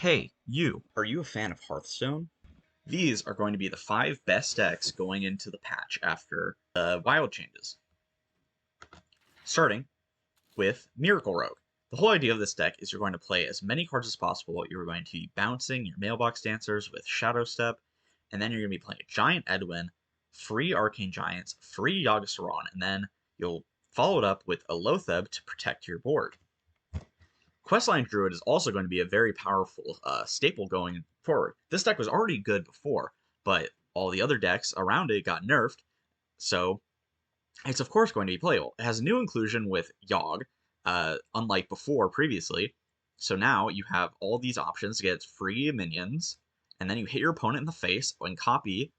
Hey, you, are you a fan of Hearthstone? These are going to be the 5 best decks going into the patch after the wild changes. Starting with Miracle Rogue. The whole idea of this deck is you're going to play as many cards as possible. You're going to be bouncing your Mailbox Dancers with Shadow Step, and then you're going to be playing a Giant Edwin, free Arcane Giants, free Yogg-Saron, and then you'll follow it up with a Loatheb to protect your board. Questline Druid is also going to be a very powerful staple going forward. This deck was already good before, but all the other decks around it got nerfed, so it's of course going to be playable. It has a new inclusion with Yogg, unlike before previously, so now you have all these options to get free minions, and then you hit your opponent in the face and copy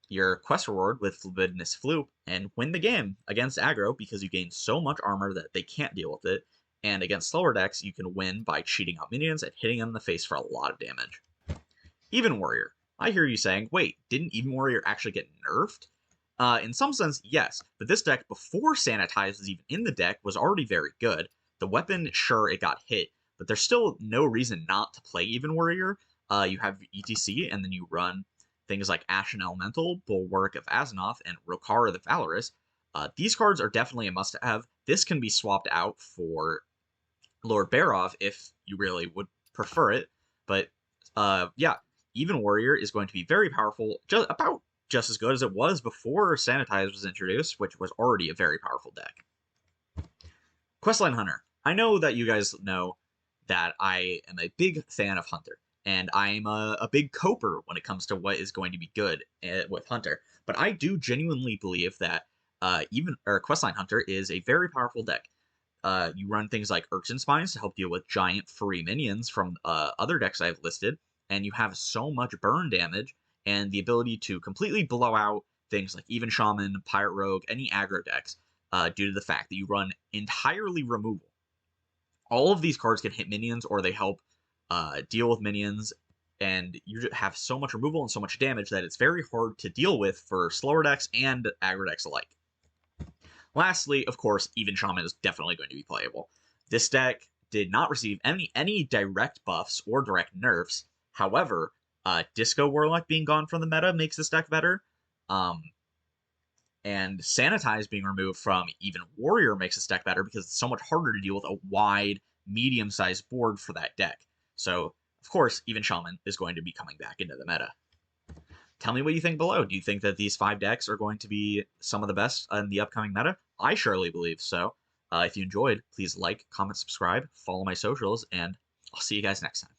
your quest reward with Libidinous Floop and win the game against aggro because you gain so much armor that they can't deal with it. And against slower decks, you can win by cheating out minions and hitting them in the face for a lot of damage. Even Warrior. I hear you saying, wait, didn't Even Warrior actually get nerfed? In some sense, yes, but this deck, before Sanitize was even in the deck, was already very good. The weapon, sure, it got hit, but there's still no reason not to play Even Warrior. You have ETC, and then you run things like Ashen Elemental, Bulwark of Azzinoth, and Rokara the Valorous. These cards are definitely a must-have. This can be swapped out for Lord Barov if you really would prefer it. But yeah, Even Warrior is going to be very powerful, about just as good as it was before Sanitize was introduced, which was already a very powerful deck. Questline Hunter. I know that you guys know that I am a big fan of Hunter, and I'm a big coper when it comes to what is going to be good with Hunter. But I do genuinely believe that Questline Hunter is a very powerful deck. You run things like Urchin Spines to help deal with giant free minions from other decks I've listed, and you have so much burn damage and the ability to completely blow out things like even Shaman, Pirate Rogue, any aggro decks, due to the fact that you run entirely removal. All of these cards can hit minions, or they help deal with minions, and you have so much removal and so much damage that it's very hard to deal with for slower decks and aggro decks alike. Lastly, of course, even Shaman is definitely going to be playable. This deck did not receive any direct buffs or direct nerfs. However, Disco Warlock being gone from the meta makes this deck better. And Sanitize being removed from Even Warrior makes this deck better because it's so much harder to deal with a wide, medium-sized board for that deck. So, of course, even Shaman is going to be coming back into the meta. Tell me what you think below. Do you think that these 5 decks are going to be some of the best in the upcoming meta? I surely believe so. If you enjoyed, please like, comment, subscribe, follow my socials, and I'll see you guys next time.